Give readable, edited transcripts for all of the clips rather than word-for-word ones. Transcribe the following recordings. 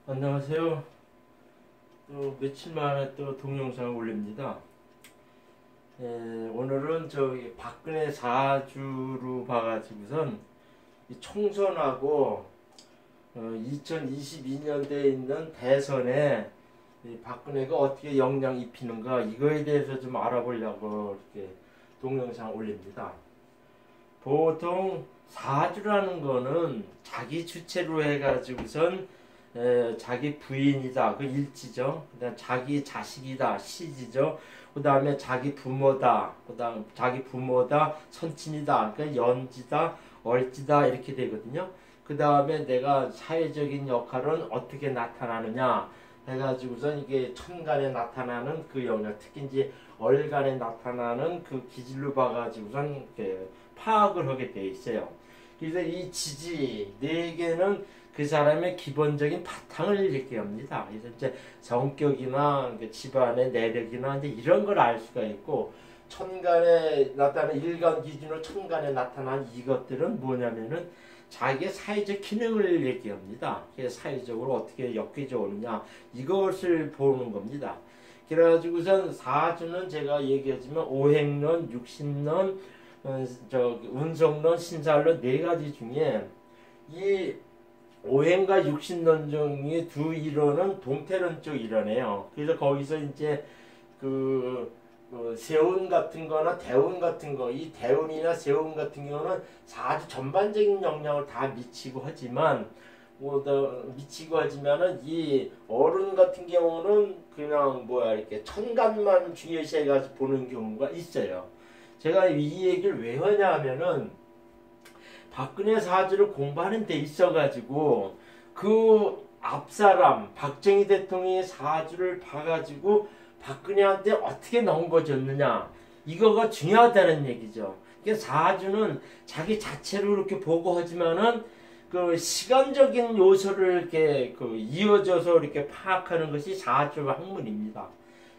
안녕하세요. 또 며칠 만에 또 동영상을 올립니다. 오늘은 저기 박근혜 사주로 봐가지고선 이 총선하고 2022년대에 있는 대선에 이 박근혜가 어떻게 영향 입히는가 이거에 대해서 좀 알아보려고 이렇게 동영상 올립니다. 보통 사주라는 거는 자기 주체로 해가지고선 자기 부인이다 그 일지죠. 그다음 자기 자식이다 시지죠. 그다음에 자기 부모다. 그다음 자기 부모다 선친이다. 그러니까 연지다 얼지다 이렇게 되거든요. 그다음에 내가 사회적인 역할은 어떻게 나타나느냐 해가지고선 이게 천간에 나타나는 그 영역, 특히 이제 얼간에 나타나는 그 기질로 봐가지고선 이렇게 파악을 하게 돼 있어요. 그래서 이 지지 네 개는 그 사람의 기본적인 바탕을 얘기합니다. 그래서 이제 성격이나 집안의 내력이나 이제 이런 걸 알 수가 있고, 천간에 나타나는 일간 기준으로 천간에 나타난 이것들은 뭐냐면은 자기의 사회적 기능을 얘기합니다. 그래서 사회적으로 어떻게 엮여져 오느냐 이것을 보는 겁니다. 그래가지고선 사주는 제가 얘기하지만 오행론, 육신론, 운성론, 신살론 네 가지 중에 이 오행과 육신론 중에 두 이론은 동태론 쪽 이론이에요. 그래서 거기서 이제 세운 같은 거나 대운 같은 거, 이 대운이나 세운 같은 경우는 사주 전반적인 영향을 다 미치고 하지만, 미치고 하지만은 이 어른 같은 경우는 그냥 이렇게 천간만 중요시 해가지고 보는 경우가 있어요. 제가 이 얘기를 왜 하냐 하면은, 박근혜 사주를 공부하는 데 있어가지고 그 앞사람 박정희 대통령의 사주를 봐가지고 박근혜한테 어떻게 넘겨줬느냐 이거가 중요하다는 얘기죠. 사주는 자기 자체로 이렇게 보고 하지만은 그 시간적인 요소를 이렇게 이어져서 이렇게 파악하는 것이 사주 학문입니다.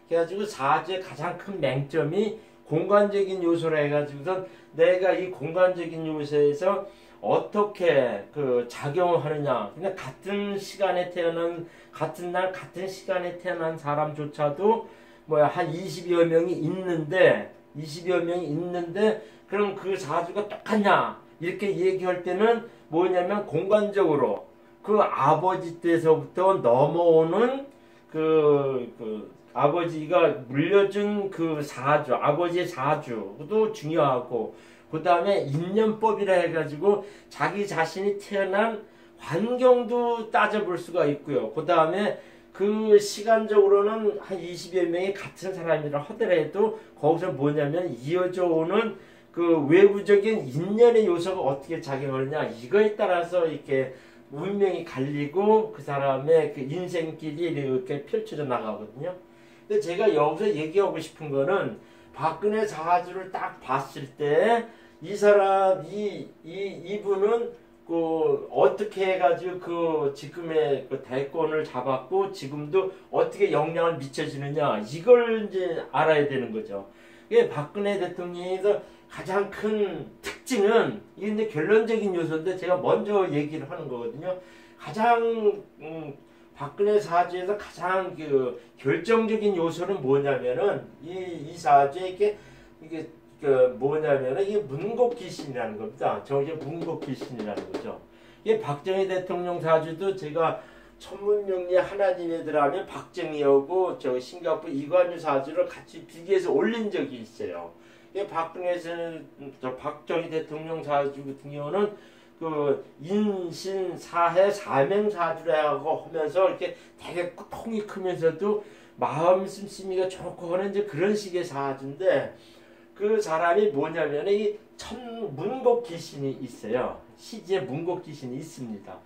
그래가지고 사주의 가장 큰 맹점이 공간적인 요소라 해가지고선 내가 이 공간적인 요소에서 어떻게 작용을 하느냐. 그냥 같은 시간에 태어난, 같은 날, 같은 시간에 태어난 사람조차도 한 20여 명이 있는데, 그럼 그 사주가 똑같냐? 이렇게 얘기할 때는 뭐냐면 공간적으로 그 아버지 때서부터 넘어오는 아버지가 물려준 그 사주, 아버지의 사주도 중요하고, 그 다음에 인연법이라 해가지고 자기 자신이 태어난 환경도 따져볼 수가 있고요. 그 다음에 그 시간적으로는 한 20여 명이 같은 사람이라 하더라도 거기서 뭐냐면 이어져 오는 그 외부적인 인연의 요소가 어떻게 작용하느냐 이거에 따라서 이렇게 운명이 갈리고 그 사람의 그 인생길이 이렇게 펼쳐져 나가거든요. 근데 제가 여기서 얘기하고 싶은 거는 박근혜 사주를 딱 봤을 때 이 사람 이분은 어떻게 해가지고 지금의 대권을 잡았고 지금도 어떻게 영향을 미쳐지느냐 이걸 이제 알아야 되는 거죠. 이게 박근혜 대통령에서 가장 큰 특징은 이게 이제 결론적인 요소인데 제가 먼저 얘기를 하는 거거든요. 가장 박근혜 사주에서 가장 결정적인 요소는 뭐냐면은 이 사주에 이게 뭐냐면은 이게 문곡귀신이라는 겁니다. 정확히 문곡귀신이라는 거죠. 이게 박정희 대통령 사주도 제가 천문명리 하나님의 들하면 박정희하고 싱가포르 이관유 사주를 같이 비교해서 올린 적이 있어요. 이게 박근혜는 박정희 대통령 사주 같은 경우는 인신 사해 사명 사주라고 하면서 이렇게 되게 통이 크면서도 마음 씀씀이가 좋고 하는 이제 그런 식의 사주인데 그 사람이 뭐냐면 이 문곡 귀신이 있어요. 시지에 문곡 귀신이 있습니다.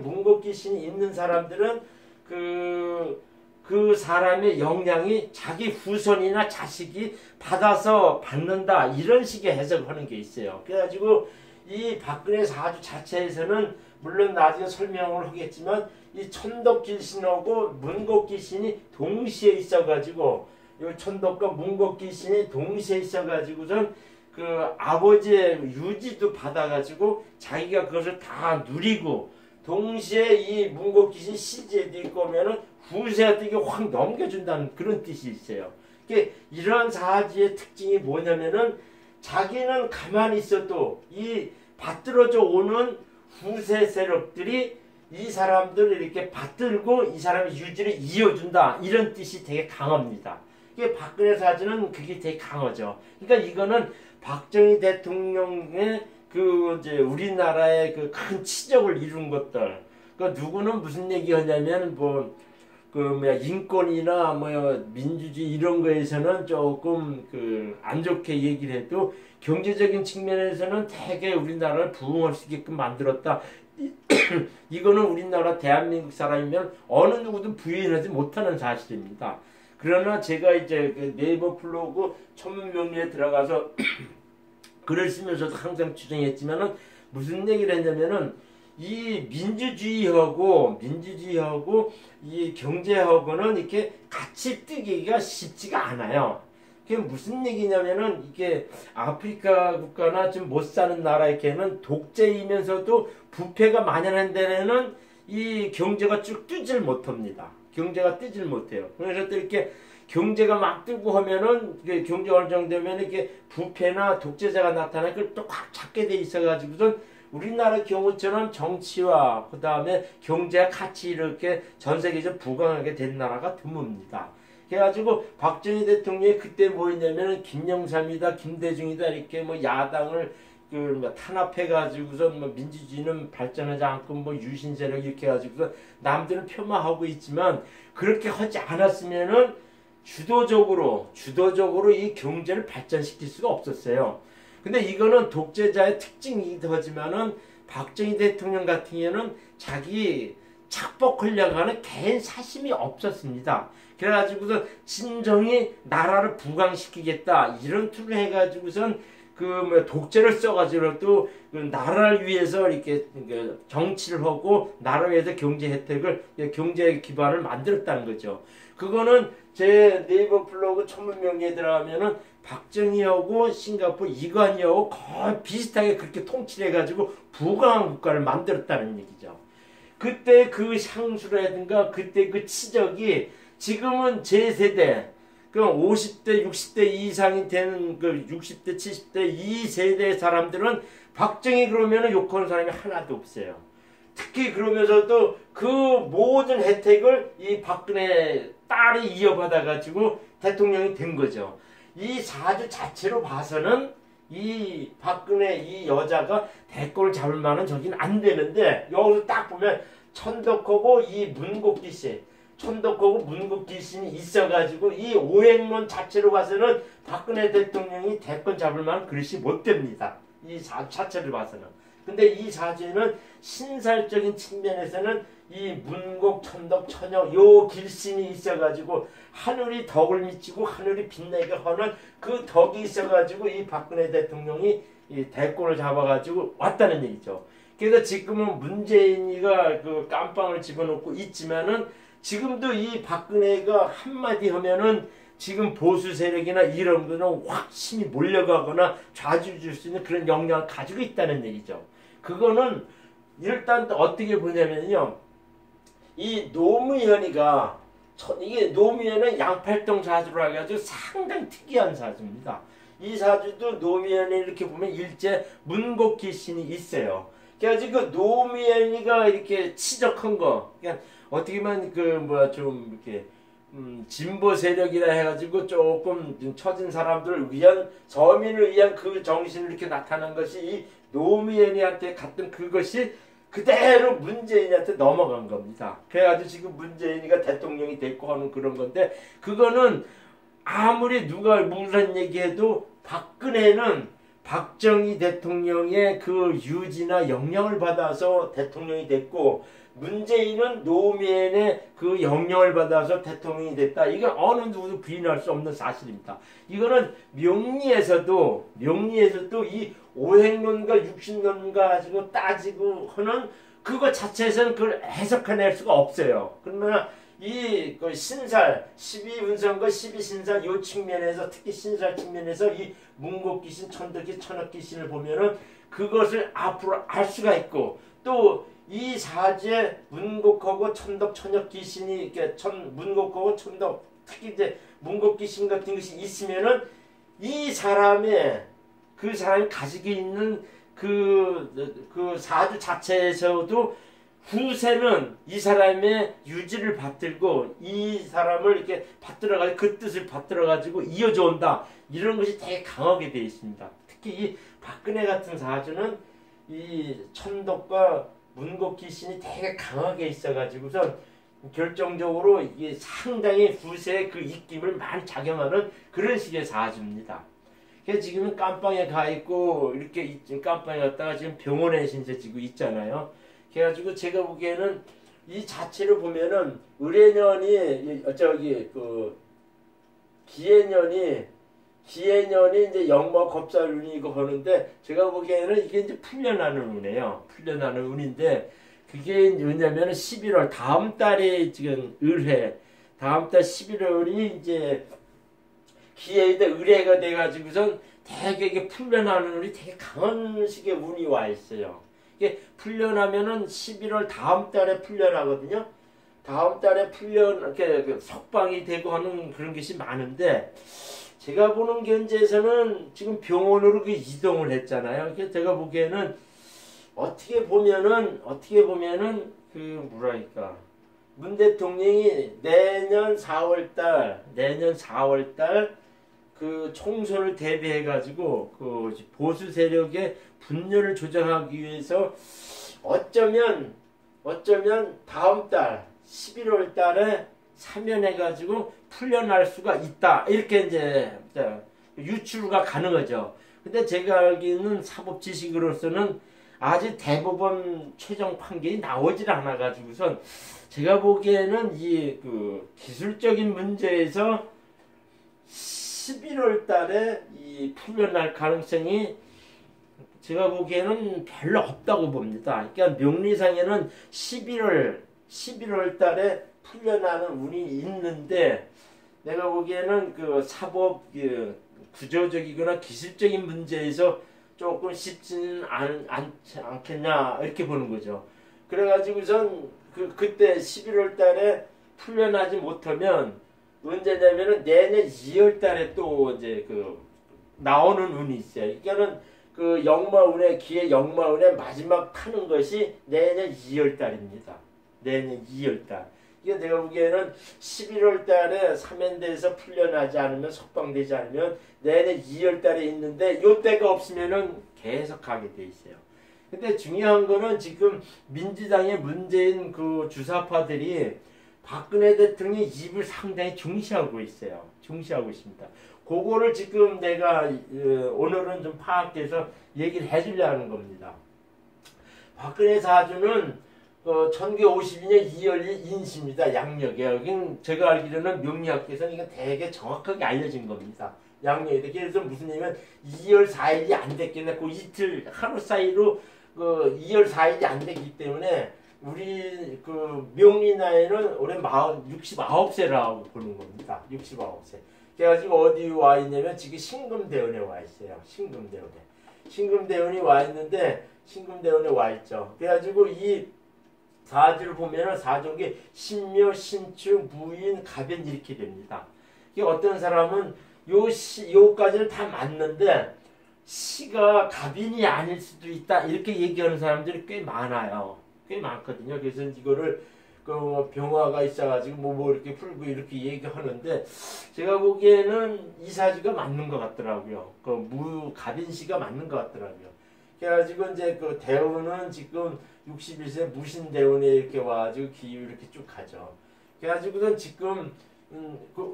문곡 귀신이 있는 사람들은 그 사람의 영향이 자기 후손이나 자식이 받는다 이런 식의 해석을 하는 게 있어요. 그래가지고 이 박근혜 사주 자체에서는 물론 나중에 설명을 하겠지만 이 천덕귀신하고 문곡귀신이 동시에 있어가지고 이 천덕과 문곡귀신이 동시에 있어가지고선 아버지의 유지도 받아가지고 자기가 그것을 다 누리고 동시에 이 문곡귀신 시제도 있고 하면은 후세한테 이게 확 넘겨준다는 그런 뜻이 있어요. 이런 사주의 특징이 뭐냐면은 자기는 가만히 있어도 이 받들어져 오는 후세 세력들이 이 사람들을 이렇게 받들고 이 사람의 유지를 이어준다. 이런 뜻이 되게 강합니다. 이게 박근혜 사주는 그게 되게 강하죠. 그러니까 이거는 박정희 대통령의 그 이제 우리나라의 그 큰 치적을 이룬 것들. 그러니까 누구는 무슨 얘기하냐면 그 뭐야 인권이나 민주주의 이런 거에서는 조금 그 안 좋게 얘기를 해도 경제적인 측면에서는 되게 우리나라를 부흥할 수 있게끔 만들었다. 이거는 우리나라 대한민국 사람이면 어느 누구도 부인하지 못하는 사실입니다. 그러나 제가 이제 그 네이버 블로그 천문명리에 들어가서 글을 쓰면서도 항상 주장했지만은 무슨 얘기를 했냐면은 이 민주주의하고 이 경제하고는 이렇게 같이 뜨기가 쉽지가 않아요. 그게 무슨 얘기냐면은 이게 아프리카 국가나 좀 못 사는 나라에게는 독재이면서도 부패가 만연한 데는 이 경제가 쭉 뜨질 못합니다. 경제가 뜨질 못해요. 그래서 또 이렇게 경제가 막 뜨고 하면은 경제가 어느 정도 되면 이렇게 부패나 독재자가 나타나는 걸 또 확 잡게 돼 있어가지고선 우리나라 경우처럼 정치와 그 다음에 경제가 같이 이렇게 전 세계적으로 부강하게 된 나라가 드뭅니다. 그래가지고 박정희 대통령이 그때 뭐였냐면 김영삼이다 김대중이다 이렇게 야당을 탄압해가지고서 민주주의는 발전하지 않고 유신 세력 이렇게 해가지고서 남들은 폄하하고 있지만 그렇게 하지 않았으면은 주도적으로 이 경제를 발전시킬 수가 없었어요. 근데 이거는 독재자의 특징이기도 하지만은 박정희 대통령 같은 경우는 자기 착복하려고 하는 개인 사심이 없었습니다. 그래가지고서 진정히 나라를 부강시키겠다 이런 투를 해가지고선 독재를 써가지고 또 나라를 위해서 이렇게 정치를 하고 나라를 위해서 경제 혜택을 경제 기반을 만들었다는 거죠. 그거는 제 네이버 블로그 천문명리에 들어가면은 박정희하고 싱가포르 이관희하고 거의 비슷하게 그렇게 통치해가지고 부강한 국가를 만들었다는 얘기죠. 그때 그 향수라든가 그때 그 치적이 지금은 제 세대, 그럼 50대, 60대 이상이 되는 그 60대, 70대 이 세대 사람들은 박정희 그러면은 욕하는 사람이 하나도 없어요. 특히 그러면서도 그 모든 혜택을 이 박근혜 딸이 이어받아가지고 대통령이 된 거죠. 이 사주 자체로 봐서는 이 박근혜 이 여자가 대권을 잡을 만한 저기는 안 되는데 여기서 딱 보면 천덕하고 이 문곡귀신 천덕하고 문곡귀신이 있어가지고 이 오행론 자체로 봐서는 박근혜 대통령이 대권 잡을 만한 그릇이 못 됩니다. 이 사주 자체를 봐서는. 근데 이 사주에는 신살적인 측면에서는 이 문곡, 천덕, 천여 요 길신이 있어가지고 하늘이 덕을 미치고 하늘이 빛나게 하는 그 덕이 있어가지고 이 박근혜 대통령이 이 대권을 잡아가지고 왔다는 얘기죠. 그래서 지금은 문재인이가 그 깜빵을 집어넣고 있지만은 지금도 이 박근혜가 한마디 하면은 지금 보수 세력이나 이런 거는 확신이 몰려가거나 좌지우 줄 수 있는 그런 역량을 가지고 있다는 얘기죠. 그거는 일단 어떻게 보냐면요. 이 노무현이가 이게 노무현은 양팔동 사주로 해가지고 상당히 특이한 사주입니다. 이 사주도 노무현이 이렇게 보면 일제 문곡귀신이 있어요. 그래가지고 그 노무현이가 이렇게 치적한 거, 그러니까 어떻게 보면 좀 이렇게 진보 세력이라 해가지고 조금 처진 사람들을 위한 서민을 위한 그 정신을 이렇게 나타난 것이 이 노무현이한테 갔던 그것이 그대로 문재인한테 넘어간 겁니다. 그래가지고 지금 문재인이가 대통령이 됐고 하는 그런 건데 그거는 아무리 누가 무슨 얘기해도 박근혜는 박정희 대통령의 그 유지나 영향을 받아서 대통령이 됐고 문재인은 노무현의 그 영향을 받아서 대통령이 됐다. 이건 어느 누구도 부인할 수 없는 사실입니다. 이거는 명리에서도 이 오행론과 육신론과 가지고 따지고 하는 그거 자체에서는 그걸 해석해낼 수가 없어요. 그러나 이 신살, 12운성과 12신살 요 측면에서 특히 신살 측면에서 이 문곡귀신, 천덕귀신, 천억귀신을 보면은 그것을 앞으로 알 수가 있고 또 이 사주에 문곡하고 천덕, 천역 귀신이 이렇게 문곡하고 천덕, 특히 이제 문곡 귀신 같은 것이 있으면은 이 사람의 그 사람이 가지고 있는 그 사주 자체에서도 후세는 이 사람의 유지를 받들고 이 사람을 이렇게 받들어가지고 그 뜻을 받들어가지고 이어져 온다. 이런 것이 되게 강하게 되어 있습니다. 특히 이 박근혜 같은 사주는 이 천덕과 문곡 귀신이 되게 강하게 있어가지고서 결정적으로 이게 상당히 후세의 그 입김을 많이 작용하는 그런 식의 사주입니다. 그래서 지금은 깜빵에 가 있고 이렇게 깜빵에 갔다가 지금 병원에 신세 지고 있잖아요. 그래가지고 제가 보기에는 이 자체를 보면은 을해년이 저기 그 기해년이 이제 역마 겁살운이고 하는데 제가 보기에는 이게 이제 풀려나는 운이에요. 풀려나는 운인데 그게 왜냐면 11월 다음 달에 지금 을해 다음 달 11월이 이제 기해인데 을해가 돼가지고선 되게 이게 풀려나는 운이 되게 강한 식의 운이 와 있어요. 이게 풀려나면은 11월 다음 달에 풀려나거든요. 다음 달에 이렇게 석방이 되고 하는 그런 것이 많은데 제가 보는 견제에서는 지금 병원으로 그 이동을 했잖아요. 그래서 제가 보기에는 어떻게 보면은 그 뭐랄까 문 대통령이 내년 4월달 그 총선을 대비해 가지고 그 보수 세력의 분열을 조장하기 위해서 어쩌면 다음 달 11월 달에 사면해 가지고 풀려날 수가 있다. 이렇게 이제 유추가 가능하죠. 근데 제가 알기는 사법 지식으로서는 아직 대법원 최종 판결이 나오질 않아 가지고선 제가 보기에는 이 그 기술적인 문제에서 11월 달에 이 풀려날 가능성이 제가 보기에는 별로 없다고 봅니다. 그러니까 명리상에는 11월 달에 풀려나는 운이 있는데 내가 보기에는 그 사법 구조적이거나 기술적인 문제에서 조금 쉽지는 않겠냐 이렇게 보는 거죠. 그래가지고선 그때 11월 달에 풀려나지 못하면 언제냐면은 내년 2월 달에 또 이제 그 나오는 운이 있어요. 그러니까는 그 역마운의 기해 역마운의 마지막 타는 것이 내년 2월 달입니다. 내년 2월 달. 이게 내가 보기에는 11월 달에 사면대에서 풀려나지 않으면 석방되지 않으면 내년 2월 달에 있는데 요 때가 없으면은 계속 가게 돼 있어요. 근데 중요한 거는 지금 민주당의 문재인 그 주사파들이 박근혜 대통령의 입을 상당히 중시하고 있어요. 중시하고 있습니다. 그거를 지금 내가 오늘은 좀 파악해서 얘기를 해주려는 겁니다. 박근혜 사주는 1952년 2월 인시입니다. 양력이에요. 제가 알기로는 명리학계에서는 이거 되게 정확하게 알려진 겁니다. 양력이. 그래서 무슨 얘기냐면 2월 4일이 안 됐겠네. 그 이틀 하루 사이로 2월 4일이 안 됐기 때문에 우리 그 명리 나이는 올해 69세라고 보는 겁니다. 69세. 그래가지고 어디 와 있냐면 지금 신금대원에 와 있어요. 신금대원에 와 있는데 신금대원에 와 있죠. 그래가지고 이 사주를 보면은 사족이 신묘, 신축, 무인, 갑연 이렇게 됩니다. 이게 어떤 사람은 요까지는 다 맞는데 시가 갑인이 아닐 수도 있다 이렇게 얘기하는 사람들이 꽤 많아요. 꽤 많거든요. 그래서 이거를 그 병화가 있어가지고 뭐 이렇게 풀고 이렇게 얘기하는데 제가 보기에는 이 사주가 맞는 것 같더라고요. 그 무갑인시가 맞는 것 같더라고요. 그래가지고 이제 그 대운은 지금 61세 무신대운에 이렇게 와가지고 기후 이렇게 쭉 가죠. 그래가지고는 지금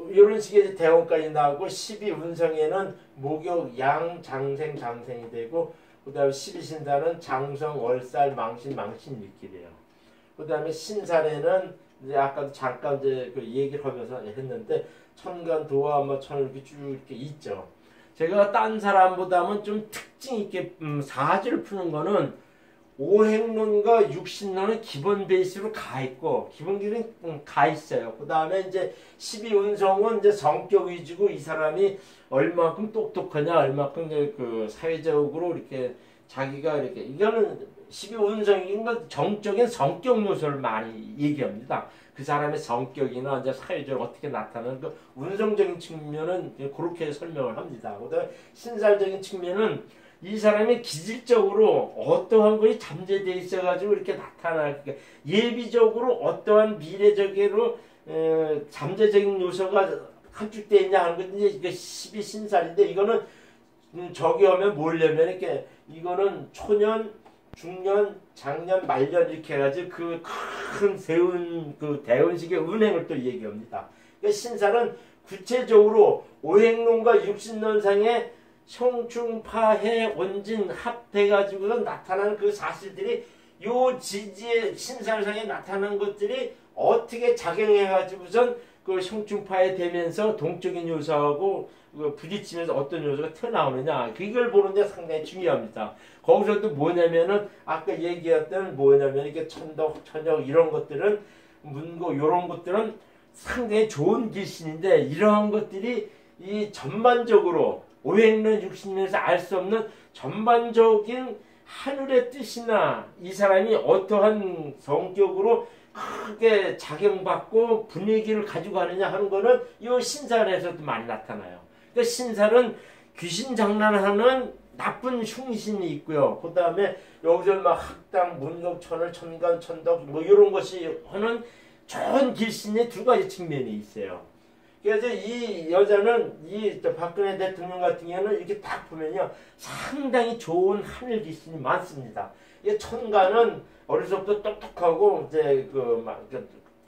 이런 식의 대운까지 나오고 12운성에는 목욕, 양, 장생이 되고 그 다음에 12신사는 장성, 월살, 망신 이렇게 돼요. 그 다음에 신살에는 이제 아까도 잠깐 이제 그 얘기를 하면서 했는데 천간, 도화, 천 이렇게 쭉 이렇게 있죠. 제가 딴 사람보다는 좀 특징 있게 사주를 푸는 거는 오행론과 육신론은 기본 베이스로 가 있고 기본기는 가 있어요. 그 다음에 이제 12운성은 이제 성격 위주고 이 사람이 얼마큼 똑똑하냐, 얼마큼 그 사회적으로 이렇게 자기가 이렇게 이거는 12운성인 건 정적인 성격 요소를 많이 얘기합니다. 그 사람의 성격이나 이제 사회적으로 어떻게 나타나는 그 운성적인 측면은 그렇게 설명을 합니다. 그다음에 신살적인 측면은 이 사람이 기질적으로 어떠한 것이 잠재되어 있어가지고 이렇게 나타날, 예비적으로 어떠한 미래적으로 잠재적인 요소가 함축되어 있냐 하는 건 이제 12신살인데, 이거는 저기 하면 뭐냐면 이렇게 이거는 초년, 중년, 장년, 말년 이렇게 해가지고 그 큰 세운 그 대운식의 운행을 또 얘기합니다. 그러니까 신살은 구체적으로 오행론과 육신론상의 형충파해 원진 합해가지고 나타나는 그 사실들이 요 지지의 신살상에 나타난 것들이 어떻게 작용해가지고선 그 형충파에 되면서 동적인 요소하고 부딪히면서 어떤 요소가 튀어나오느냐, 그걸 보는데 상당히 중요합니다. 거기서 또 뭐냐면은 아까 얘기했던 뭐냐면 이게 천덕, 천역 이런 것들은 문고 이런 것들은 상당히 좋은 길신인데, 이러한 것들이 이 전반적으로 오행론 육신론에서 알 수 없는 전반적인 하늘의 뜻이나 이 사람이 어떠한 성격으로 크게 작용받고 분위기를 가지고 가느냐 하는 거는 이 신살에서도 많이 나타나요. 그러니까 신살은 귀신 장난하는 나쁜 흉신이 있고요. 그 다음에 여기서 막 학당, 문덕, 천을, 천간, 천덕 뭐 이런 것이 하는 좋은 길신의 두 가지 측면이 있어요. 그래서 이 여자는 이 박근혜 대통령 같은 경우는 이렇게 딱 보면요, 상당히 좋은 하늘 길신이 많습니다. 이 천간은 어려서부터 똑똑하고 이제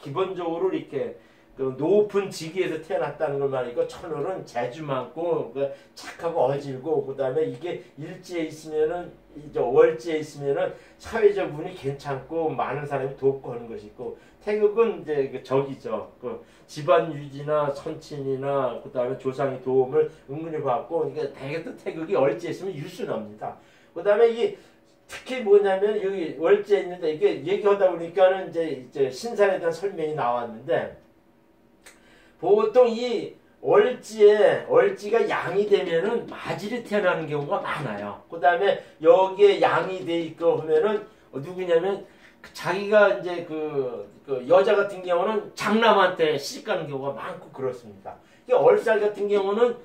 기본적으로 이렇게 그 높은 직위에서 태어났다는 걸 말이고, 천월은 재주 많고 착하고 어질고, 그 다음에 이게 일지에 있으면은 이제 월지에 있으면은 사회적 운이 괜찮고 많은 사람이 돕고 하는 것이 있고, 태극은 이제 그 적이죠. 그 집안 유지나 선친이나 그 다음에 조상의 도움을 은근히 받고, 그러니까 대개 또 태극이 월지에 있으면 유순합니다. 그 다음에 이 특히 뭐냐면 여기 월지에 있는데, 이게 얘기하다 보니까는 이제 신살에 대한 설명이 나왔는데, 보통 이 월지가 양이 되면은 마질이 태어나는 경우가 많아요. 그 다음에 여기에 양이 돼 있고 하면은 누구냐면 자기가 이제 그 여자 같은 경우는 장남한테 시집가는 경우가 많고 그렇습니다. 얼살 같은 경우는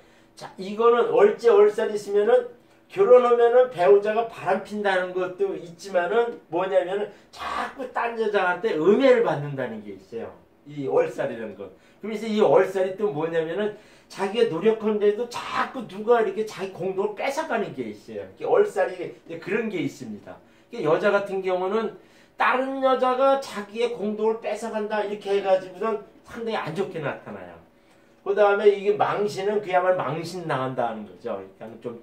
이거는 월살이 있으면은 결혼하면은 배우자가 바람핀다는 것도 있지만은 뭐냐면은 자꾸 딴 여자한테 음해를 받는다는 게 있어요. 이 월살이라는 것. 그래서 이 월살이 또 뭐냐면은 자기가 노력하는데도 자꾸 누가 이렇게 자기 공동을 뺏어가는 게 있어요. 월살이 그런 게 있습니다. 여자 같은 경우는 다른 여자가 자기의 공동을 뺏어간다 이렇게 해가지고선 상당히 안 좋게 나타나요. 그 다음에 이게 망신은 그야말로 망신 나간다는 거죠. 그러니까 좀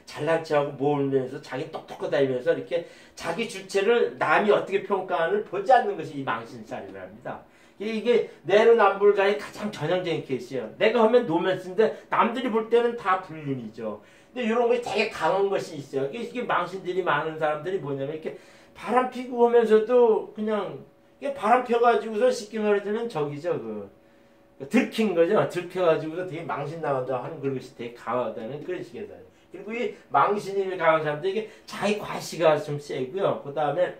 잘난 체하고 모으면서 자기 똑똑하다 이면서 이렇게 자기 주체를 남이 어떻게 평가하는 보지 않는 것이 이 망신살이랍니다. 이게 내로남불가의 가장 전형적인 케이스예요. 내가 하면 노면스인데 남들이 볼 때는 다 불륜이죠. 근데 이런 것이 되게 강한 것이 있어요. 이게 망신들이 많은 사람들이 뭐냐면 이렇게 바람 피고 하면서도 그냥 바람 펴가지고서 쉽게 말하자면 저기죠. 들킨 거죠. 들켜가지고서 되게 망신 나간다 하는 그런 것이 되게 강하다는 그런 식이에요. 그리고 이 망신이 강한 사람들 이게 자기 과시가 좀 세고요. 그 다음에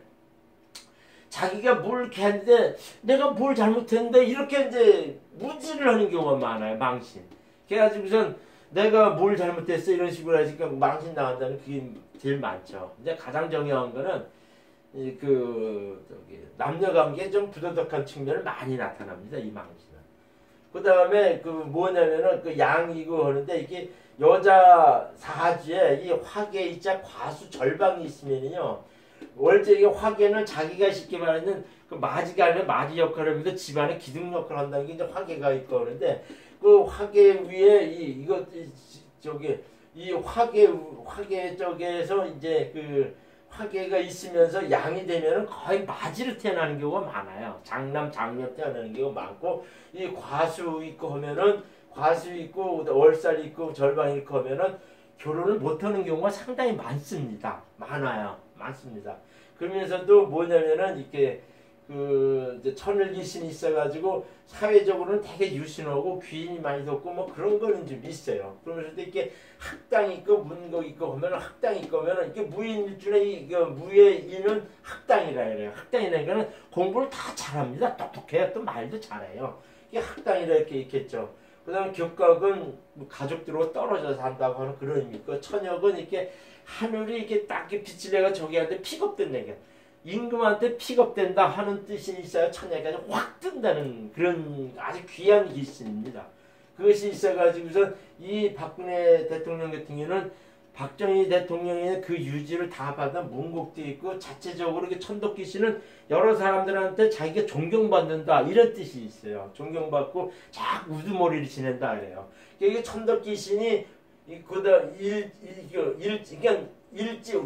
자기가 뭘 이렇게 했는데 내가 뭘 잘못했는데 이렇게 이제 무지를 하는 경우가 많아요. 망신. 그래가지고선 내가 뭘 잘못했어 이런 식으로 하니까 망신 나간다는 그게 제일 많죠. 이제 가장 중요한 거는 남녀 관계에 좀 부도덕한 측면을 많이 나타납니다. 이 망신은. 그 다음에 뭐냐면은 양이고 하는데 이게 여자 사주에 이 화계이자 과수 절방이 있으면요. 월제 화계는 자기가 쉽게 말하는 마지가 아니면 마지 역할을 하면서 집안의 기둥 역할을 한다는 게 이제 화계가 있고 그러는데, 그 화계 위에 이 화계 쪽에서 이제 화계가 있으면서 양이 되면은 거의 마지로 태어나는 경우가 많아요. 장남, 장녀 태어나는 경우가 많고, 이 과수 있고 하면은 과수 있고 월살 있고 절방 있고 하면은 결혼을 못하는 경우가 상당히 많습니다. 많습니다. 그러면서도 뭐냐면은 이렇게 이제 천을귀신이 있어가지고 사회적으로는 되게 유신하고 귀인이 많이 뒀고 뭐 그런 거는 좀 있어요. 그러면서도 이렇게 학당이 있고 문곡이 있고 하면 학당이 있고 하면 이게 무인일주의 이게 무의 인은 학당이라 그래요. 학당이라는 공부를 다 잘합니다. 똑똑해요. 또 말도 잘해요. 이게 학당이라 이렇게 있겠죠. 그 다음에 격각은 가족들하고 떨어져 산다고 하는 그런 의미 있고, 천역은 이렇게 하늘이 이렇게 딱 빛을 내가 저기 한테 픽업된다. 임금한테 픽업된다 하는 뜻이 있어요. 천역이 아주 확 뜬다는 그런 아주 귀한 기신입니다. 그것이 있어가지고서 이 박근혜 대통령 같은 경우는 박정희 대통령의 그 유지를 다 받아 문곡도 있고 자체적으로 천덕귀신은 여러 사람들한테 자기가 존경받는다 이런 뜻이 있어요. 존경받고 자꾸 우두머리를 지낸다 그래요. 이게 천덕귀신이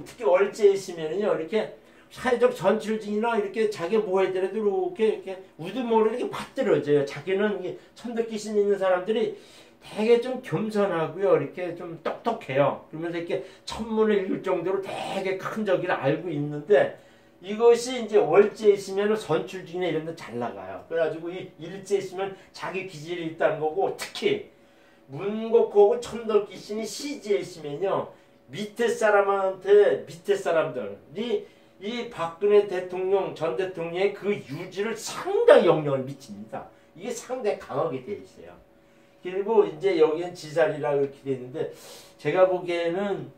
특히 월제에 있으면요 이렇게 사회적 전출증이나 이렇게 자기 뭐 했더라도 이렇게 우두머리를 이렇게 받들어져요. 자기는 천덕귀신 있는 사람들이 되게 좀 겸손하고요. 이렇게 좀 똑똑해요. 그러면서 이렇게 천문을 읽을 정도로 되게 큰 저기를 알고 있는데 이것이 이제 월제에 있으면 선출직이나 이런 데 잘 나가요. 그래가지고 이 일제에 있으면 자기 기질이 있다는 거고, 특히 문곡하고 천덕귀신이 시지에 있으면요 밑에 사람들이 이 박근혜 대통령 전 대통령의 그 유지를 상당히 영향을 미칩니다. 이게 상당히 강하게 돼 있어요. 그리고 이제 여기는 지살이라고 이렇게 돼 있는데 제가 보기에는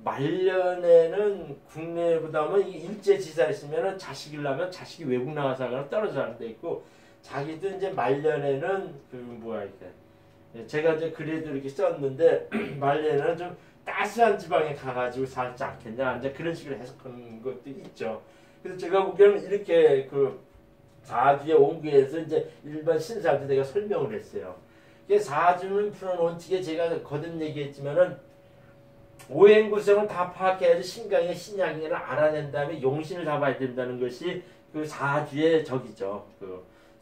말년에는 국내보다는 일제 지살 있으면은 자식을 낳으면 자식이 외국 나가서 하거나 떨어져 하는 데 있고, 자기도 이제 말년에는 이게 제가 이제 글에도 이렇게 썼는데 말년에는 좀 따스한 지방에 가가지고 살지 않겠냐 이제 그런 식으로 해석하는 것도 있죠. 그래서 제가 보기에는 이렇게 사주의 원기에서 이제 일반 신사한테 내가 설명을 했어요. 사주는 푸는 원칙에 제가 거듭 얘기했지만은 오행구성을 다 파악해야지 신강의 신약을 알아낸 다음에 용신을 잡아야 된다는 것이 그 사주의 적이죠.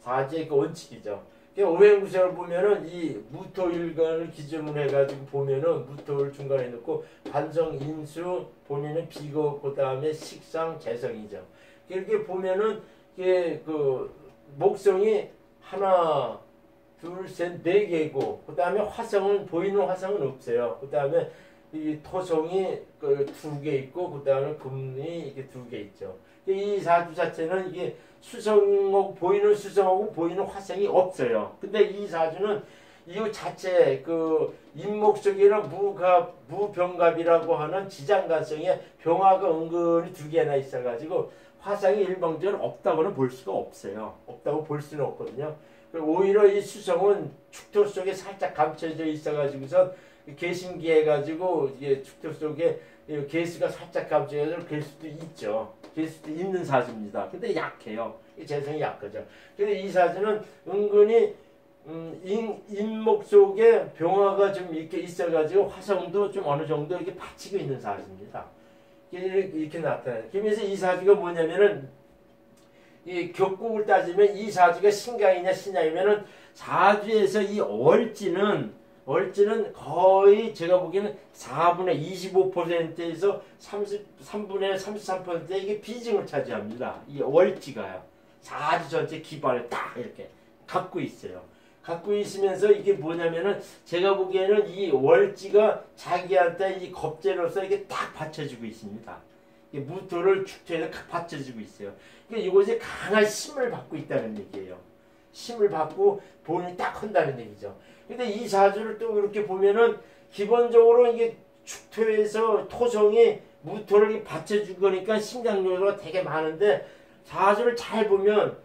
사주의 원칙이죠. 오행구성을 보면은 이 무토일간을 기준으로 해가지고 보면은 무토를 중간에 넣고 관성, 인수, 본인은 비고 그 다음에 식상, 재성이죠. 이렇게 보면은 이게 목성이 하나, 둘, 셋, 네 개고, 그 다음에 화성은, 보이는 화성은 없어요. 그 다음에 이 토성이 두 개 있고, 그 다음에 금이 이게 두 개 있죠. 이 사주 자체는 이게 수성하고, 보이는 수성하고 보이는 화성이 없어요. 근데 이 사주는 이 자체 인목속이나 무병갑이라고 하는 지장간성에 병화가 은근히 두 개나 있어가지고 화성이 일방적으로 없다고는 볼 수가 없어요. 없다고 볼 수는 없거든요. 오히려 이 수성은 축토 속에 살짝 감춰져 있어가지고서 개신기 해가지고 이게 축토 속에 개수가 살짝 감춰져서 개수도 있죠. 개수도 있는 사주입니다. 근데 약해요. 재성이 약하죠. 근데 이 사주는 은근히 인목 속에 병화가 좀 이렇게 있어가지고 화성도 좀 어느 정도 이렇게 받치고 있는 사주입니다. 이렇게 나타나요. 그러면서 이 사주가 뭐냐면은 이 격국을 따지면 이 사주가 신강이냐 신약이면은 사주에서 이 월지는 거의 제가 보기에는 4분의 25%에서 33분의 33% 이게 비중을 차지합니다. 이 월지가요. 사주 전체 기반을 딱 이렇게 갖고 있어요. 갖고 있으면서 이게 뭐냐면은 제가 보기에는 이 월지가 자기한테 이 겁재로서 이게 딱 받쳐주고 있습니다. 이 무토를 축토해서 받쳐주고 있어요. 그러니까 이곳에 강한 힘을 받고 있다는 얘기예요. 힘을 받고 본인이 딱 한다는 얘기죠. 근데 이 사주를 또 이렇게 보면은 기본적으로 이게 축토에서 토성이 무토를 받쳐준 거니까 신강요소가 되게 많은데 사주를 잘 보면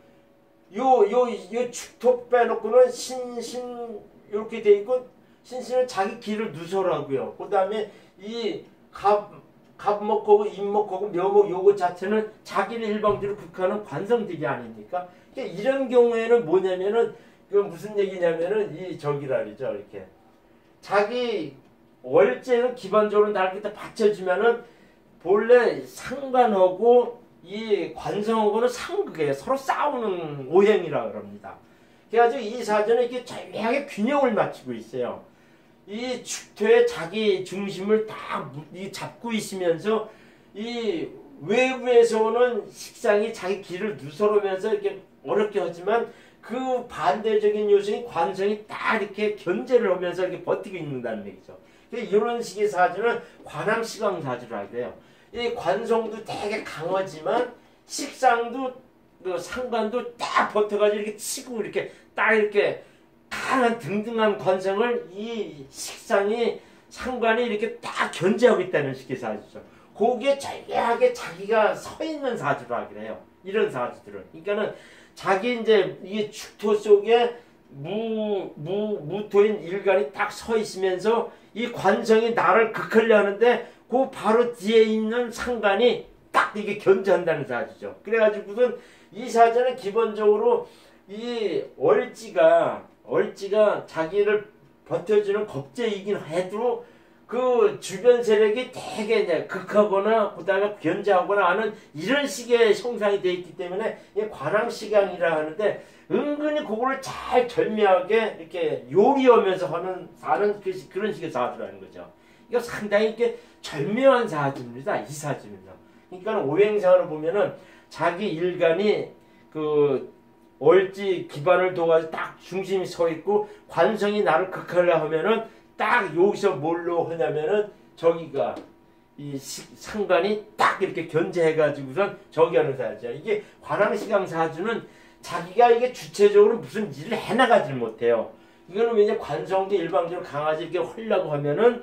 요 축토 빼놓고는 신신 이렇게 돼 있고 신신은 자기 길을 누설하고요. 그 다음에 이 갑목하고 임목하고 묘목 요거 자체는 자기를 일방적으로 극하는 관성들이 아닙니까? 그러니까 이런 경우에는 뭐냐면은 그 무슨 얘기냐면은 이 적이라리죠. 이렇게 자기 월제는 기본적으로 나를 갖다 받쳐주면은 본래 상관하고 이 관성하고는 상극이에요. 서로 싸우는 오행이라 그럽니다. 그래가지고 이 사주는 이렇게 절묘하게 균형을 맞추고 있어요. 이 축토에 자기 중심을 딱 잡고 있으면서 이 외부에서 오는 식상이 자기 길을 누설하면서 이렇게 어렵게 하지만 그 반대적인 요소인 관성이 딱 이렇게 견제를 하면서 이렇게 버티고 있는다는 얘기죠. 이런 식의 사주는 관왕시강 사주라 하고요. 이 관성도 되게 강하지만 식상도 그 상관도 딱 버텨가지고 이렇게 치고 이렇게 딱 이렇게 강한 등등한 관성을 이 식상이 상관이 이렇게 딱 견제하고 있다는 식의 사주죠. 거기에 절묘하게 자기가 서 있는 사주라 그래요. 이런 사주들은. 그러니까는 자기 이제 이 축토 속에 무토인 일간이 딱 서 있으면서 이 관성이 나를 극하려 하는데 그 바로 뒤에 있는 상관이 딱 이게 견제한다는 사주죠. 그래가지고선 이 사주는 기본적으로 이 얼지가 자기를 버텨주는 겁재이긴 해도 그 주변 세력이 되게 이제 극하거나 그다가 견제하거나 하는 이런 식의 형상이 되어 있기 때문에 관왕시강이라 하는데 은근히 그거를 잘 절묘하게 이렇게 요리하면서 사는 그런 식의 사주라는 거죠. 이거 상당히 이렇게 절묘한 사주입니다. 이 사주는요. 그러니까 오행상으로 보면은 자기 일간이 그 얼지 기반을 둬가지고 딱 중심이 서 있고 관성이 나를 극하려 하면은 딱 여기서 뭘로 하냐면은 저기가 이 상관이 딱 이렇게 견제해가지고선 저기 하는 사주죠. 이게 관왕시강 사주는 자기가 이게 주체적으로 무슨 일을 해나가질 못해요. 이거는 왜냐 관성도 일방적으로 강하지 이렇게 하려고 하면은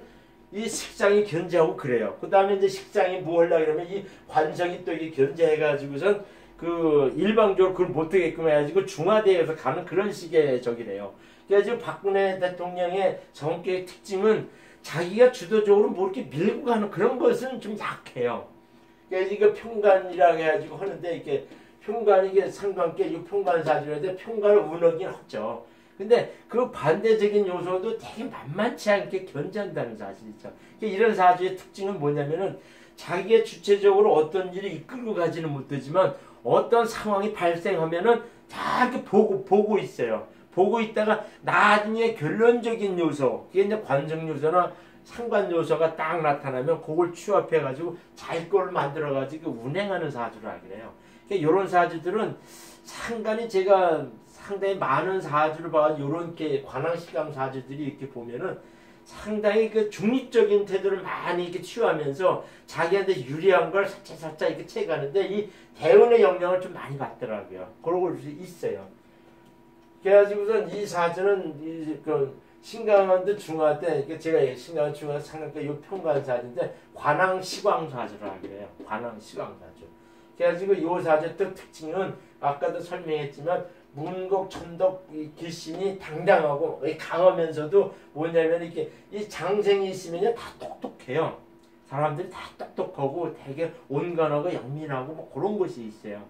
이 식상이 견제하고 그래요. 그 다음에 이제 식상이 뭐 하려고 그러면 이 관성이 또 이게 견제해가지고선 그 일방적으로 그걸 못하게끔 해가지고 중화대에서 가는 그런 식의 적이래요. 그래서 지금 박근혜 대통령의 성격의 특징은 자기가 주도적으로 뭐 이렇게 밀고 가는 그런 것은 좀 약해요. 그래서 이거 평관이라고 해가지고 하는데 이게 평관이 이게 상관계 이 평관사주인데 평관을 운하긴 하죠. 근데 그 반대적인 요소도 되게 만만치 않게 견제한다는 사실이죠. 이런 사주의 특징은 뭐냐면은 자기의 주체적으로 어떤 일을 이끌고 가지는 못하지만 어떤 상황이 발생하면은 다 이렇게 보고 있어요. 보고 있다가 나중에 결론적인 요소, 그게 이제 관성 요소나 상관 요소가 딱 나타나면 그걸 취합해가지고 자기 거를 만들어가지고 운행하는 사주라 그래요. 이런 사주들은 상당히 제가 상당히 많은 사주를 봐가지고 이런 게 관왕시강 사주들이 이렇게 보면은 상당히 그 중립적인 태도를 많이 이렇게 취하면서 자기한테 유리한 걸 살짝 이렇게 채가는데 이 대운의 영향을 좀 많이 받더라고요. 그러고 있어요. 그래가지고선 이 사주는 그 신강원도 중화 때 제가 신강원 중화 상관계 이 평관 사주인데 관왕시광 사주라 그래요. 관왕시광 사주. 그래가지고 이 사주의 특징은 아까도 설명했지만 문곡 천덕 길신이 당당하고 강하면서도 뭐냐면 이렇게 이 장생이 있으면 다 똑똑해요. 사람들이 다 똑똑하고 되게 온건하고 영민하고 뭐 그런 것이 있어요.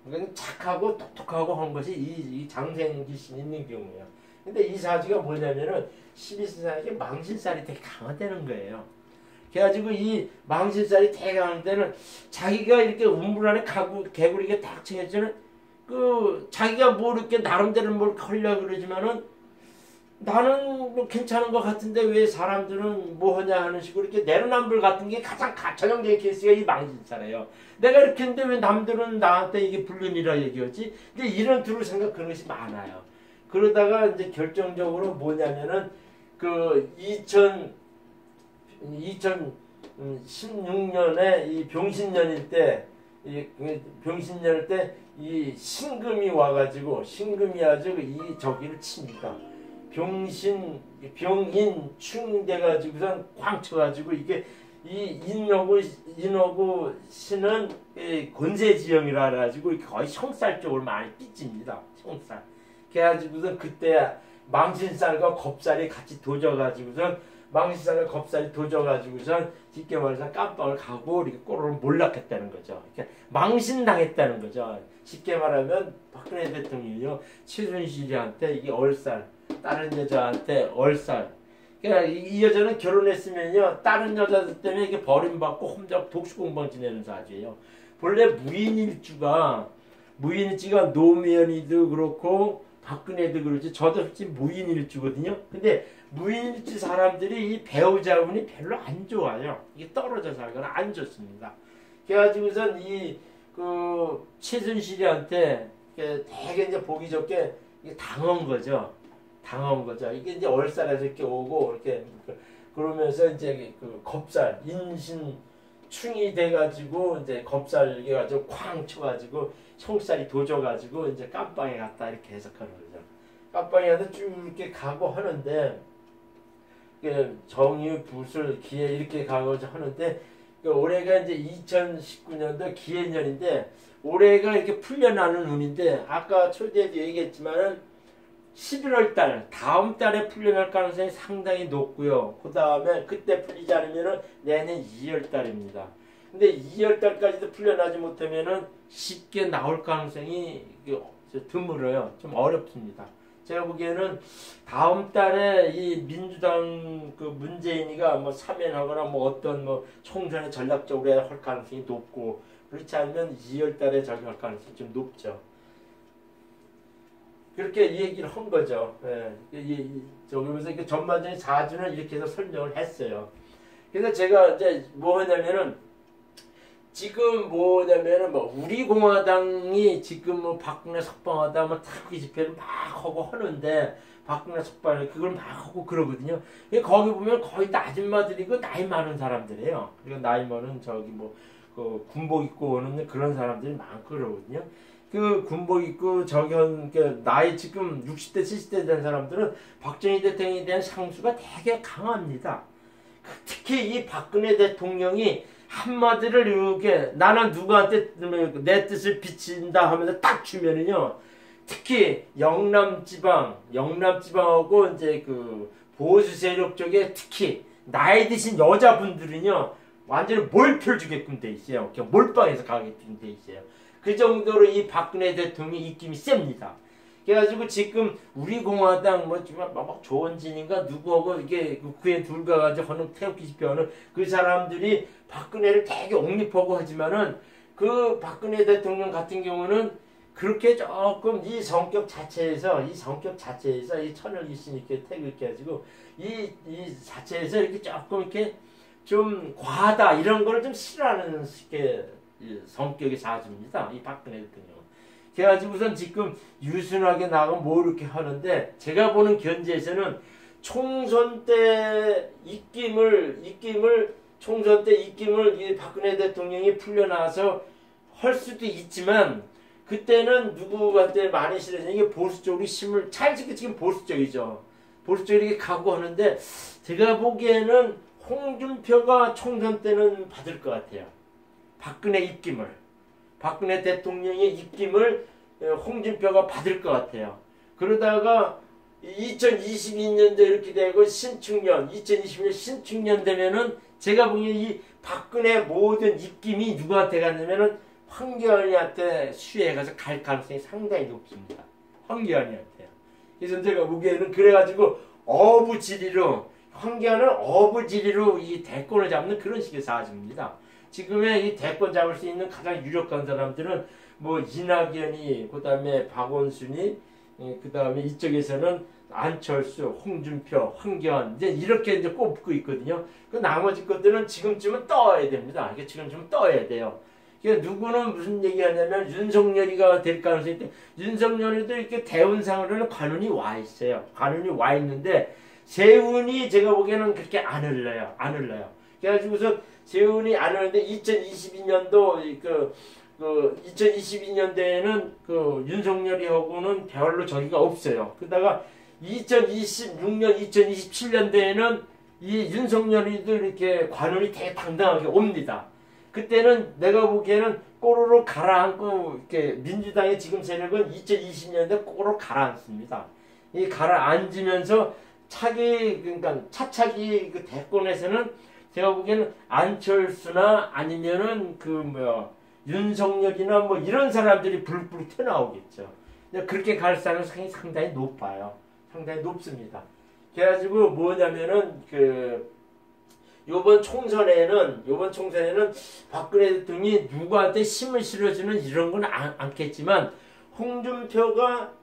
그러니까 착하고 똑똑하고 한 것이 이 장생 길신이 있는 경우예요. 근데 이 사주가 뭐냐면은 12신상에게 망신살이 되게 강하다는 거예요. 그래가지고 이 망신살이 되게 강한 데는 자기가 이렇게 우물 안에 개구리가 딱 채워주는 그 자기가 뭐 이렇게 나름대로 뭘 하려고 그러지만은 나는 뭐 괜찮은 것 같은데 왜 사람들은 뭐 하냐 하는 식으로 이렇게 내로남불 같은 게 가장 전형적인 케이스가 이 망신살이에요. 내가 이렇게 했는데 왜 남들은 나한테 이게 불륜이라 얘기하지? 이제 이런 두루 생각하는 것이 많아요. 그러다가 이제 결정적으로 뭐냐면은 그 2016년에 이 병신년일 때 이 신금이 와가지고 신금이 아주 이 저기를 칩니다. 병인 충돼가지고선 꽝 쳐가지고 이게 이 인하고 신은 권세지형이라 해가지고 거의 형살 쪽으로 많이 삐집니다. 형살. 그래가지고선 그때 망신살과 겁살이 같이 도져가지고선 망신살과 겁살이 도져가지고선 쉽게 말해서 깜빵을 가고 이렇게 꼬르르 몰락했다는 거죠. 그러니까 망신당했다는 거죠. 쉽게 말하면 박근혜 대통령이요 최순실한테 이게 얼살, 다른 여자한테 얼살. 그러니까 이 여자는 결혼했으면요 다른 여자들 때문에 이게 버림받고 혼자 독수공방 지내는 사주예요. 본래 무인일주가 노무현이도 그렇고 박근혜도 그렇지 저도 솔직히 무인일주거든요. 근데 무인일주 사람들이 이 배우자운이 별로 안 좋아요. 이게 떨어져 살거나 안 좋습니다. 그래가지고선 최순실이한테 되게 이제 보기 좋게 당한 거죠. 당한 거죠. 이게 이제 얼싸려서 이렇게 오고 이렇게 그러면서 이제 그 겁살 인신충이 돼가지고 이제 겁살 이게 가지고 쾅 쳐가지고 형살이 도져가지고 이제 깜빵에 갔다 이렇게 해석하는 거죠. 깜빵에 가서 쭉 이렇게 가고 하는데 정유 부술 기해 이렇게 가고 하는데 올해가 이제 2019년도 기해년인데 올해가 이렇게 풀려나는 운인데 아까 초대에도 얘기했지만은 11월 달 다음 달에 풀려날 가능성이 상당히 높고요. 그 다음에 그때 풀리지 않으면은 내년 2월 달입니다. 근데 2월 달까지도 풀려나지 못하면은 쉽게 나올 가능성이 드물어요. 좀 어렵습니다. 제가 보기에는 다음 달에 이 민주당 그 문재인이가 뭐 사면하거나 뭐 어떤 뭐 총선에 전략적으로 할 가능성이 높고 그렇지 않으면 2월 달에 저기 할 가능성이 좀 높죠. 그렇게 얘기를 한 거죠. 그러면서 전반적인 사주는 이렇게 해서 설명을 했어요. 그래서 제가 이제 뭐 하냐면은 지금 뭐냐면은 뭐 우리 공화당이 지금 뭐 박근혜 석방하다 뭐 태극기 집회를 막 하고 하는데 박근혜 석방을 그걸 막 하고 그러거든요. 거기 보면 거의 다 아줌마들이고 나이 많은 사람들이에요. 그리고 나이 많은 저기 뭐 그 군복 입고 오는 그런 사람들이 많고 그러거든요. 그 군복 입고 저기 나이 지금 60대 70대 된 사람들은 박정희 대통령에 대한 상수가 되게 강합니다. 특히 이 박근혜 대통령이 한마디를 이렇게 나는 누구한테 내 뜻을 비친다 하면서 딱 주면은요. 특히 영남지방하고 이제 그 보수 세력 쪽에 특히 나이 드신 여자분들은요. 완전히 몰표를 주게끔 돼 있어요. 그냥 몰빵해서 가게끔 돼 있어요. 그 정도로 이 박근혜 대통령의 입김이 셉니다. 그래가지고 지금 우리 공화당 막 조원진인가 누구하고 이게 그에 둘 가가지고 하는 태극기 집회하는 그 사람들이 박근혜를 되게 옹립하고 하지만은 그 박근혜 대통령 같은 경우는 그렇게 조금 이 성격 자체에서 이 천을기신 이렇게 태극기 해가지고 이 자체에서 이렇게 조금 이렇게 좀 과하다 이런 거를 좀 싫어하는 성격의 사주입니다. 이 박근혜 대통령. 그래가지고선 지금 유순하게 나가고 뭐 이렇게 하는데 제가 보는 견제에서는 총선 때 입김을 이 박근혜 대통령이 풀려나서 할 수도 있지만 그때는 누구한테 많이 실어서 이게 보수 쪽으로 힘을 지금 보수 쪽이죠. 보수 쪽으로 이렇게 가고 하는데 제가 보기에는 홍준표가 총선 때는 받을 것 같아요. 박근혜 대통령의 입김을 홍준표가 받을 것 같아요. 그러다가 2022년도 이렇게 되고 신축년 2020년 신축년 되면은 제가 보기엔 이 박근혜 모든 입김이 누구한테 갔냐면은 황교안이한테 수혜해가서 갈 가능성이 상당히 높습니다. 황교안이한테요. 그래서 제가 보기에는 그래가지고 황교안은 어부지리로 이 대권을 잡는 그런 식의 사주입니다. 지금의 이 대권 잡을 수 있는 가장 유력한 사람들은 뭐 이낙연이 그다음에 박원순이 그다음에 이쪽에서는 안철수, 홍준표, 황교안 이제 이렇게 이제 꼽고 있거든요. 그 나머지 것들은 지금쯤은 떠야 됩니다. 이게 지금쯤은 떠야 돼요. 누구는 무슨 얘기하냐면 윤석열이가 될 가능성이 있대. 윤석열이도 이렇게 대운상으로는 관운이 와 있어요. 관운이 와 있는데 세운이 제가 보기에는 그렇게 안 흘러요. 그래가지고서 세운이 안 흐르는데 2022년도 2022년도에는 그 윤석열이하고는 별로 저기가 없어요. 그러다가 2026년, 2027년도에는 이 윤석열이도 이렇게 관운이 되게 당당하게 옵니다. 그때는 내가 보기에는 꼬르륵 가라앉고 이렇게 민주당의 지금 세력은 2020년대 꼬르륵 가라앉습니다. 이 가라앉으면서 차차기 그 대권에서는 제가 보기에는 안철수나 아니면은 윤석열이나 뭐 이런 사람들이 불불 튀어나오겠죠. 그렇게 갈 가능성이 상당히 높아요. 상당히 높습니다. 그래가지고 뭐냐면은 요번 총선에는 박근혜 대통령이 누구한테 힘을 실어주는 이런 건 않겠지만 홍준표가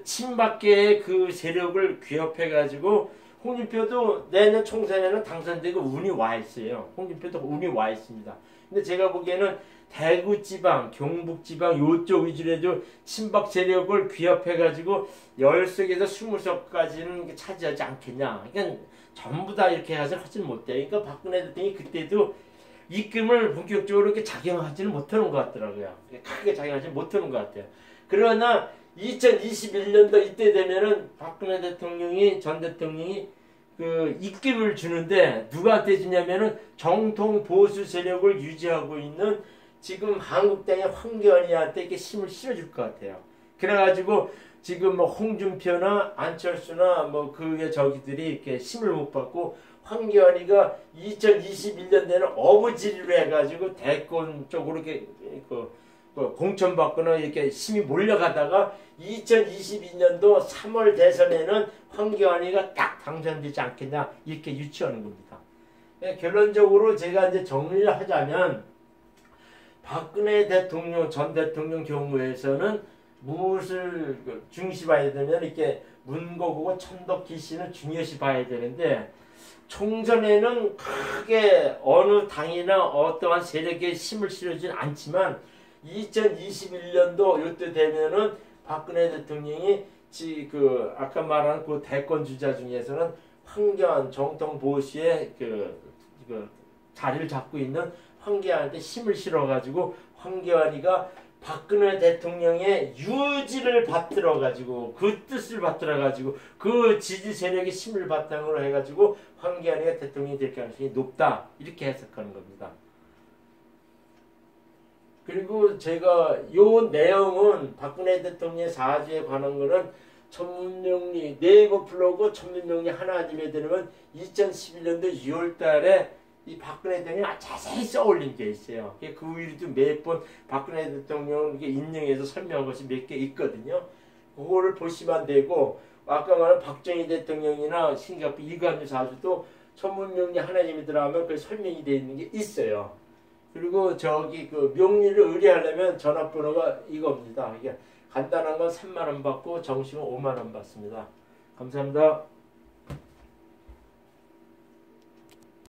친박계의 그 세력을 귀엽해가지고 홍준표도 내년 총선에는 당선되고 운이 와 있어요. 홍준표도 운이 와 있습니다. 근데 제가 보기에는 대구 지방, 경북 지방 요쪽 위주로 해도 친박 세력을 귀합해가지고 10석에서 20석까지는 차지하지 않겠냐. 그러니까 전부 다 이렇게 해서 하지는 못해요. 그러니까 박근혜 대통령이 그때도 입김을 본격적으로 이렇게 작용하지는 못하는 것 같더라고요. 크게 작용하지 못하는 것 같아요. 그러나 2021년도 이때 되면은 박근혜 대통령이 전 대통령이 그 입김을 주는데 누구한테 주냐면은 정통 보수 세력을 유지하고 있는 지금 한국당의 황교안이한테 이렇게 힘을 실어줄 것 같아요. 그래가지고 지금 뭐 홍준표나 안철수나 뭐 그게 저기들이 이렇게 힘을 못 받고 황교안이가 2021년대는 어부지리로 해가지고 대권 쪽으로 이렇게 공천받거나 이렇게 힘이 몰려가다가 2022년도 3월 대선에는 황교안이가 딱 당선되지 않겠냐 이렇게 유추하는 겁니다. 결론적으로 제가 이제 정리를 하자면 박근혜 대통령 전 대통령 경우에서는 무엇을 중시 봐야 되면 이렇게 문고국과 천덕기 씨는 중요시 봐야 되는데 총선에는 크게 어느 당이나 어떠한 세력에 힘을 실어주진 않지만 2021년도 요때 되면은 박근혜 대통령이 아까 말한 그 대권 주자 중에서는 황교안 정통 보수의 그 자리를 잡고 있는 황교안한테 힘을 실어가지고 황교안이가 박근혜 대통령의 유지를 받들어가지고 그 뜻을 받들어가지고 그 지지 세력의 힘을 바탕으로 해가지고 황교안이가 대통령이 될 가능성이 높다 이렇게 해석하는 겁니다. 그리고 제가 요 내용은 박근혜 대통령의 사주에 관한 거는 천문명리 네이버 블로그 천문명리 하나님에 들으면 2011년도 6월 달에 이 박근혜 대통령이 자세히 써올린 게 있어요. 그 위로도 몇 번 박근혜 대통령을 인용해서 설명한 것이 몇 개 있거든요. 그거를 보시면 되고 아까 말한 박정희 대통령이나 싱가포르 이관유 사주도 천문명리 하나님에 들어가면 그 설명이 되어 있는 게 있어요. 그리고 저기 그 명리를 의뢰하려면 전화번호가 이겁니다. 이게 간단한 건 3만 원 받고 정식은 5만 원 받습니다. 감사합니다.